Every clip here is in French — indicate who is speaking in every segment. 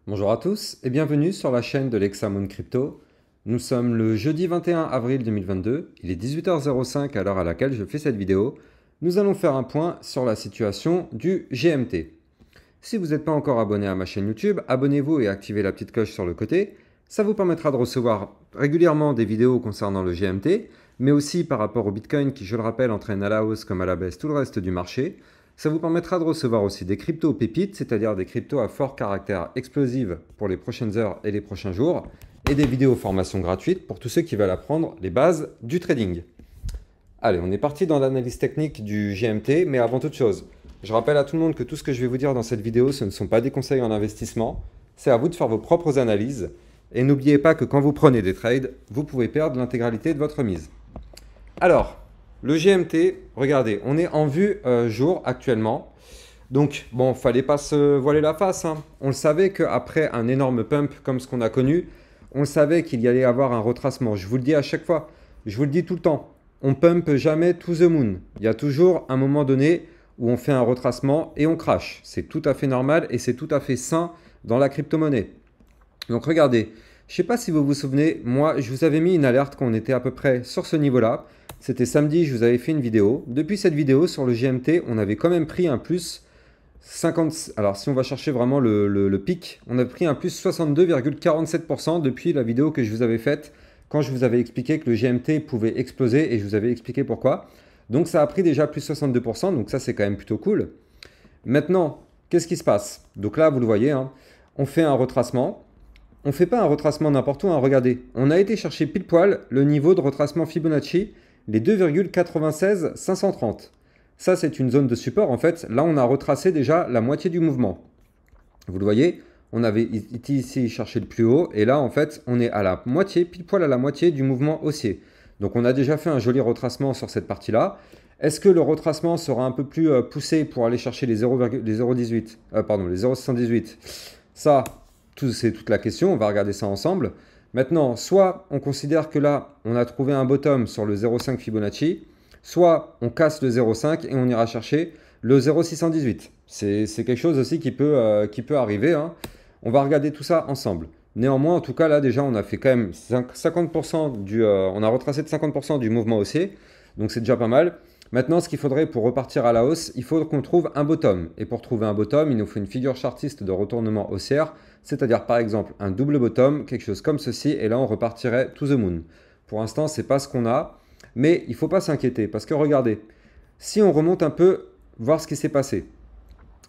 Speaker 1: Bonjour à tous et bienvenue sur la chaîne de l'Hexamoon Crypto. Nous sommes le jeudi 21 avril 2022, il est 18h05 à l'heure à laquelle je fais cette vidéo. Nous allons faire un point sur la situation du GMT. Si vous n'êtes pas encore abonné à ma chaîne YouTube, abonnez-vous et activez la petite cloche sur le côté. Ça vous permettra de recevoir régulièrement des vidéos concernant le GMT, mais aussi par rapport au Bitcoin qui, je le rappelle, entraîne à la hausse comme à la baisse tout le reste du marché. Ça vous permettra de recevoir aussi des cryptos pépites, c'est-à-dire des cryptos à fort caractère explosif pour les prochaines heures et les prochains jours, et des vidéos formation gratuites pour tous ceux qui veulent apprendre les bases du trading. Allez, on est parti dans l'analyse technique du GMT, mais avant toute chose, je rappelle à tout le monde que tout ce que je vais vous dire dans cette vidéo, ce ne sont pas des conseils en investissement, c'est à vous de faire vos propres analyses, et n'oubliez pas que quand vous prenez des trades, vous pouvez perdre l'intégralité de votre mise. Alors, le GMT, regardez, on est en vue jour actuellement. Donc, bon, fallait pas se voiler la face, hein. On le savait qu'après un énorme pump comme ce qu'on a connu, on le savait qu'il y allait avoir un retracement. Je vous le dis à chaque fois, je vous le dis tout le temps. On pump jamais to the moon. Il y a toujours un moment donné où on fait un retracement et on crash. C'est tout à fait normal et c'est tout à fait sain dans la crypto-monnaie. Donc regardez, je ne sais pas si vous vous souvenez, moi je vous avais mis une alerte quand on était à peu près sur ce niveau-là. C'était samedi, je vous avais fait une vidéo. Depuis cette vidéo sur le GMT, on avait quand même pris un plus 50. Alors si on va chercher vraiment le pic, on a pris un plus 62,47% depuis la vidéo que je vous avais faite quand je vous avais expliqué que le GMT pouvait exploser et je vous avais expliqué pourquoi. Donc ça a pris déjà plus 62%, donc ça c'est quand même plutôt cool. Maintenant, qu'est-ce qui se passe? Donc là, vous le voyez, hein, on fait un retracement. On ne fait pas un retracement n'importe où, hein, regardez. On a été chercher pile poil le niveau de retracement Fibonacci, les 2,96 530. Ça, c'est une zone de support. En fait, là, on a retracé déjà la moitié du mouvement. Vous le voyez, on avait été ici chercher le plus haut. Et là, en fait, on est à la moitié, pile poil à la moitié du mouvement haussier. Donc, on a déjà fait un joli retracement sur cette partie-là. Est-ce que le retracement sera un peu plus poussé pour aller chercher les 0,18 pardon, les 0,78? Ça, c'est toute la question. On va regarder ça ensemble. Maintenant, soit on considère que là, on a trouvé un bottom sur le 0,5 Fibonacci, soit on casse le 0,5 et on ira chercher le 0,618. C'est quelque chose aussi qui peut arriver, hein. On va regarder tout ça ensemble. Néanmoins, en tout cas, là, déjà, on a fait quand même 50% on a retracé de 50% du mouvement haussier. Donc, c'est déjà pas mal. Maintenant, ce qu'il faudrait pour repartir à la hausse, il faut qu'on trouve un bottom. Et pour trouver un bottom, il nous faut une figure chartiste de retournement haussière, c'est-à-dire par exemple un double bottom, quelque chose comme ceci, et là on repartirait to the moon. Pour l'instant, ce n'est pas ce qu'on a, mais il ne faut pas s'inquiéter, parce que regardez, si on remonte un peu, voir ce qui s'est passé.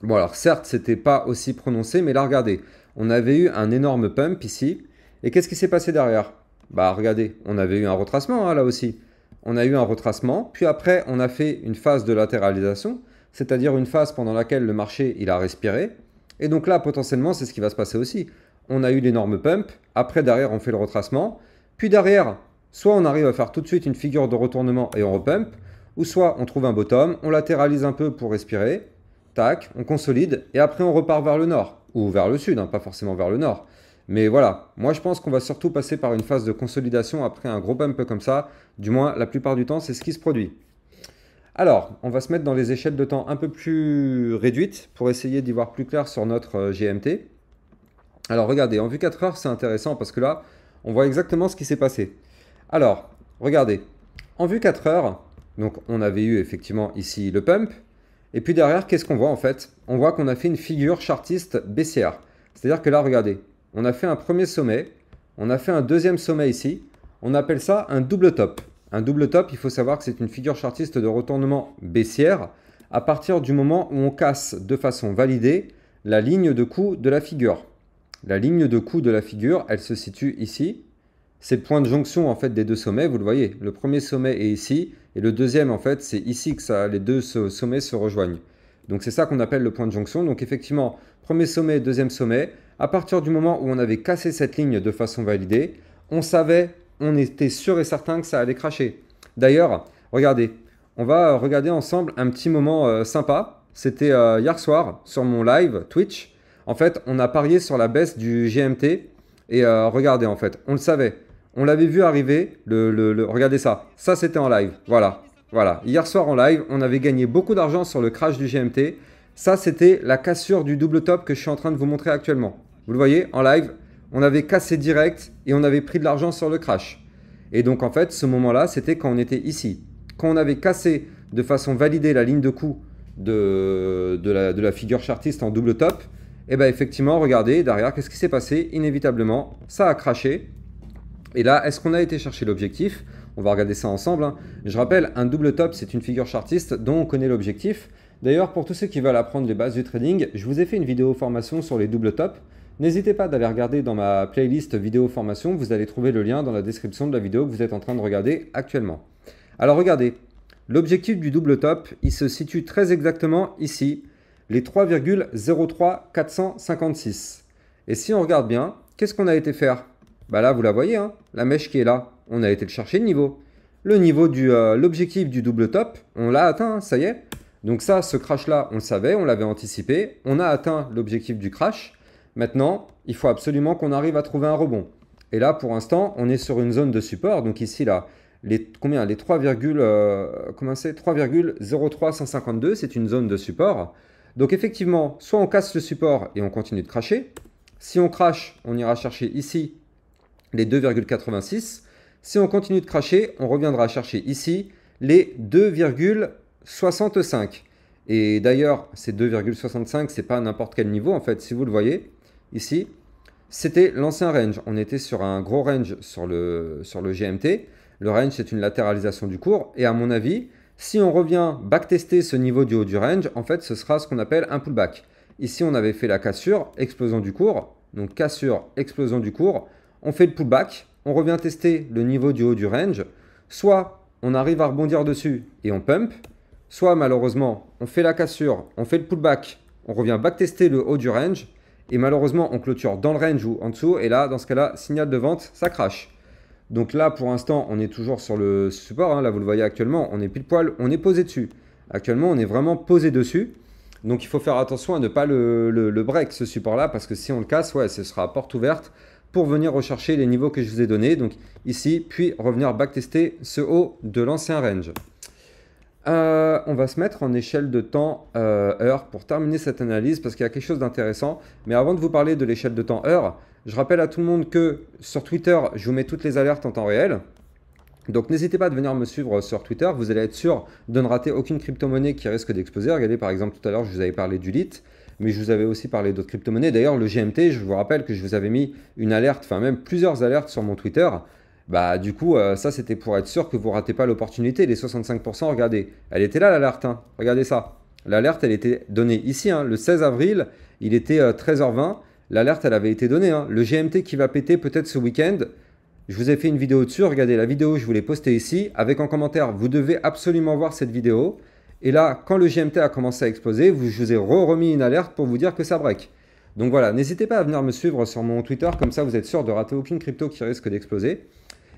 Speaker 1: Bon alors certes, c'était pas aussi prononcé, mais là regardez, on avait eu un énorme pump ici, et qu'est-ce qui s'est passé derrière? Bah regardez, on avait eu un retracement hein, là aussi. On a eu un retracement, puis après on a fait une phase de latéralisation, c'est-à-dire une phase pendant laquelle le marché il a respiré. Et donc là potentiellement c'est ce qui va se passer aussi. On a eu l'énorme pump, après derrière on fait le retracement, puis derrière soit on arrive à faire tout de suite une figure de retournement et on repump, ou soit on trouve un bottom, on latéralise un peu pour respirer, tac, on consolide, et après on repart vers le nord, ou vers le sud, hein, pas forcément vers le nord. Mais voilà, moi je pense qu'on va surtout passer par une phase de consolidation après un gros pump comme ça, du moins la plupart du temps c'est ce qui se produit. Alors, on va se mettre dans les échelles de temps un peu plus réduites pour essayer d'y voir plus clair sur notre GMT. Alors regardez, en vue 4 heures c'est intéressant parce que là, on voit exactement ce qui s'est passé. Alors, regardez, en vue 4 heures, donc on avait eu effectivement ici le pump, et puis derrière, qu'est-ce qu'on voit en fait? On voit qu'on a fait une figure chartiste baissière. C'est-à-dire que là, regardez, on a fait un premier sommet, on a fait un deuxième sommet ici, on appelle ça un double top. Un double top, il faut savoir que c'est une figure chartiste de retournement baissière à partir du moment où on casse de façon validée la ligne de coup de la figure. La ligne de coup de la figure, elle se situe ici. C'est le point de jonction en fait des deux sommets, vous le voyez. Le premier sommet est ici et le deuxième en fait c'est ici que les deux sommets se rejoignent. Donc c'est ça qu'on appelle le point de jonction. Donc effectivement, premier sommet, deuxième sommet. À partir du moment où on avait cassé cette ligne de façon validée, on savait, on était sûr et certain que ça allait cracher. D'ailleurs, regardez, on va regarder ensemble un petit moment sympa. C'était hier soir sur mon live Twitch. En fait, on a parié sur la baisse du GMT. Et regardez, en fait, on le savait. On l'avait vu arriver. Regardez ça. Ça, c'était en live. Voilà. Voilà. Hier soir en live, on avait gagné beaucoup d'argent sur le crash du GMT. Ça, c'était la cassure du double top que je suis en train de vous montrer actuellement. Vous le voyez, en live, on avait cassé direct et on avait pris de l'argent sur le crash. Et donc en fait, ce moment-là, c'était quand on était ici. Quand on avait cassé de façon validée la ligne de coup de la figure chartiste en double top, et bien effectivement, regardez, derrière, qu'est-ce qui s'est passé? Inévitablement, ça a crashé. Et là, est-ce qu'on a été chercher l'objectif? On va regarder ça ensemble. Je rappelle, un double top, c'est une figure chartiste dont on connaît l'objectif. D'ailleurs, pour tous ceux qui veulent apprendre les bases du trading, je vous ai fait une vidéo formation sur les double tops. N'hésitez pas d'aller regarder dans ma playlist vidéo formation. Vous allez trouver le lien dans la description de la vidéo que vous êtes en train de regarder actuellement. Alors regardez, l'objectif du double top, il se situe très exactement ici, les 3,03456. Et si on regarde bien, qu'est-ce qu'on a été faire? Bah là, vous la voyez, hein, la mèche qui est là. On a été le chercher le niveau. Le niveau de l'objectif du double top, on l'a atteint, ça y est. Donc ça, ce crash-là, on le savait, on l'avait anticipé. On a atteint l'objectif du crash. Maintenant, il faut absolument qu'on arrive à trouver un rebond. Et là, pour l'instant, on est sur une zone de support. Donc ici, là, les 3,03152, c'est une zone de support. Donc effectivement, soit on casse le support et on continue de crasher. Si on crash, on ira chercher ici les 2,86. Si on continue de crasher, on reviendra chercher ici les 2,65. Et d'ailleurs, ces 2,65, ce n'est pas n'importe quel niveau. En fait, si vous le voyez, ici, c'était l'ancien range. On était sur un gros range sur le GMT. Le range, c'est une latéralisation du cours. Et à mon avis, si on revient backtester ce niveau du haut du range, en fait, ce sera ce qu'on appelle un pullback. Ici, on avait fait la cassure, explosion du cours. Donc, cassure, explosion du cours. On fait le pullback. On revient tester le niveau du haut du range. Soit on arrive à rebondir dessus et on pump. Soit malheureusement, on fait la cassure, on fait le pullback, on revient backtester le haut du range. Et malheureusement, on clôture dans le range ou en dessous. Et là, dans ce cas-là, signal de vente, ça crash. Donc là, pour l'instant, on est toujours sur le support. Hein. Là, vous le voyez actuellement, on est pile poil, on est posé dessus. Actuellement, on est vraiment posé dessus. Donc il faut faire attention à ne pas le break, ce support-là, parce que si on le casse, ouais, ce sera à porte ouverte pour venir rechercher les niveaux que je vous ai donnés. Donc ici, puis revenir backtester ce haut de l'ancien range. On va se mettre en échelle de temps heure pour terminer cette analyse parce qu'il y a quelque chose d'intéressant. Mais avant de vous parler de l'échelle de temps heure, je rappelle à tout le monde que sur Twitter, je vous mets toutes les alertes en temps réel. Donc n'hésitez pas à venir me suivre sur Twitter, vous allez être sûr de ne rater aucune crypto-monnaie qui risque d'exploser. Regardez par exemple tout à l'heure, je vous avais parlé du LIT, mais je vous avais aussi parlé d'autres crypto-monnaies. D'ailleurs, le GMT, je vous rappelle que je vous avais mis une alerte, enfin même plusieurs alertes sur mon Twitter. Bah du coup, ça c'était pour être sûr que vous ne ratez pas l'opportunité. Les 65%, regardez, elle était là l'alerte, hein. Regardez ça. L'alerte, elle était donnée ici, hein. Le 16 avril, il était 13h20. L'alerte, elle avait été donnée, hein. Le GMT qui va péter peut-être ce week-end. Je vous ai fait une vidéo dessus, regardez la vidéo, je vous l'ai postée ici, avec en commentaire, vous devez absolument voir cette vidéo. Et là, quand le GMT a commencé à exploser, je vous ai remis une alerte pour vous dire que ça break. Donc voilà, n'hésitez pas à venir me suivre sur mon Twitter, comme ça vous êtes sûr de rater aucune crypto qui risque d'exploser.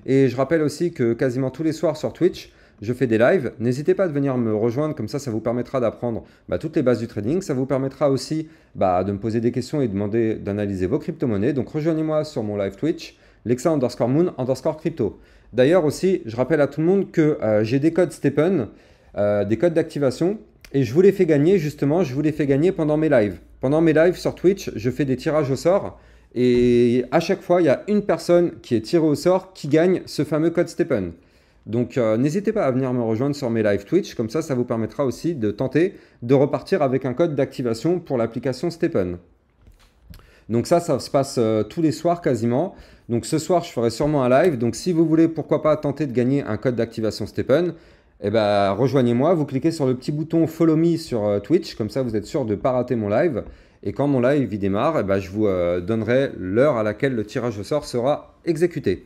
Speaker 1: Et je rappelle aussi que quasiment tous les soirs sur Twitch, je fais des lives. N'hésitez pas à venir me rejoindre, comme ça vous permettra d'apprendre toutes les bases du trading. Ça vous permettra aussi de me poser des questions et demander d'analyser vos crypto-monnaies. Donc rejoignez-moi sur mon live Twitch, Lexa_Moon_crypto. D'ailleurs aussi, je rappelle à tout le monde que j'ai des codes Stephen, des codes d'activation, et je vous les fais gagner justement, je vous les fais gagner pendant mes lives. Pendant mes lives sur Twitch, je fais des tirages au sort, et à chaque fois, il y a une personne qui est tirée au sort qui gagne ce fameux code Stephen. Donc n'hésitez pas à venir me rejoindre sur mes live Twitch, comme ça vous permettra aussi de tenter de repartir avec un code d'activation pour l'application Stephen. Donc ça se passe tous les soirs quasiment. Donc ce soir, je ferai sûrement un live. Donc si vous voulez, pourquoi pas tenter de gagner un code d'activation Stephen, eh ben, rejoignez-moi. Vous cliquez sur le petit bouton Follow Me sur Twitch. Comme ça, vous êtes sûr de ne pas rater mon live. Et quand mon live il démarre, eh ben, je vous donnerai l'heure à laquelle le tirage au sort sera exécuté.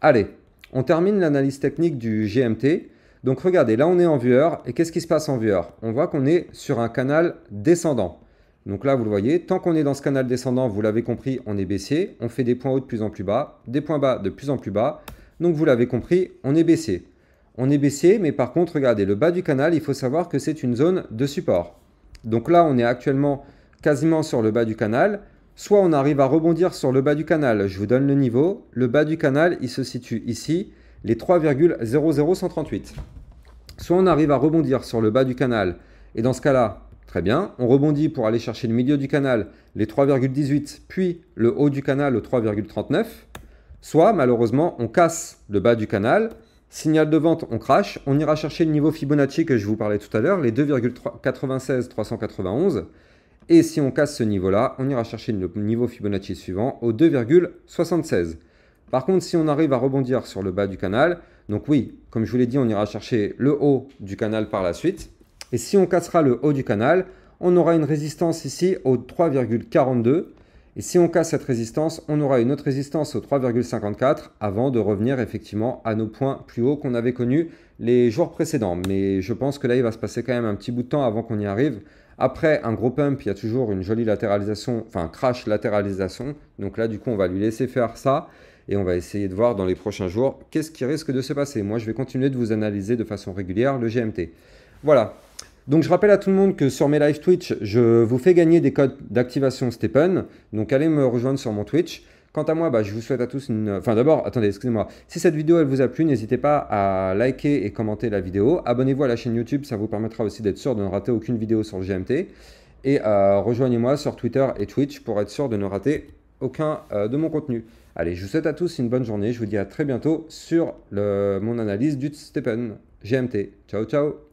Speaker 1: Allez, on termine l'analyse technique du GMT. Donc regardez, là on est en vue heure. Et qu'est-ce qui se passe en vue heure? On voit qu'on est sur un canal descendant. Donc là, vous le voyez, tant qu'on est dans ce canal descendant, vous l'avez compris, on est baissier. On fait des points hauts de plus en plus bas, des points bas de plus en plus bas. Donc vous l'avez compris, on est baissier. On est baissier, mais par contre, regardez, le bas du canal, il faut savoir que c'est une zone de support. Donc là, on est actuellement quasiment sur le bas du canal. Soit on arrive à rebondir sur le bas du canal, je vous donne le niveau. Le bas du canal, il se situe ici, les 3,00138. Soit on arrive à rebondir sur le bas du canal, et dans ce cas-là, Très bien. On rebondit pour aller chercher le milieu du canal, les 3,18, puis le haut du canal au 3,39. Soit, malheureusement, on casse le bas du canal. Signal de vente, on crash. On ira chercher le niveau Fibonacci que je vous parlais tout à l'heure, les 2,96 391. Et si on casse ce niveau-là, on ira chercher le niveau Fibonacci suivant au 2,76. Par contre, si on arrive à rebondir sur le bas du canal, donc oui, comme je vous l'ai dit, on ira chercher le haut du canal par la suite. Et si on cassera le haut du canal, on aura une résistance ici au 3,42. Et si on casse cette résistance, on aura une autre résistance au 3,54 avant de revenir effectivement à nos points plus hauts qu'on avait connus les jours précédents. Mais je pense que là, il va se passer quand même un petit bout de temps avant qu'on y arrive. Après un gros pump, il y a toujours une jolie latéralisation, enfin crash latéralisation. Donc là, du coup, on va lui laisser faire ça. Et on va essayer de voir dans les prochains jours qu'est-ce qui risque de se passer. Moi, je vais continuer de vous analyser de façon régulière le GMT. Voilà. Donc je rappelle à tout le monde que sur mes live Twitch, je vous fais gagner des codes d'activation Stephen. Donc allez me rejoindre sur mon Twitch. Quant à moi, je vous souhaite à tous une... Enfin d'abord, attendez, excusez-moi. Si cette vidéo elle vous a plu, n'hésitez pas à liker et commenter la vidéo. Abonnez-vous à la chaîne YouTube, ça vous permettra aussi d'être sûr de ne rater aucune vidéo sur le GMT. Et rejoignez-moi sur Twitter et Twitch pour être sûr de ne rater aucun de mon contenu. Allez, je vous souhaite à tous une bonne journée. Je vous dis à très bientôt sur mon analyse du Stephen GMT. Ciao, ciao!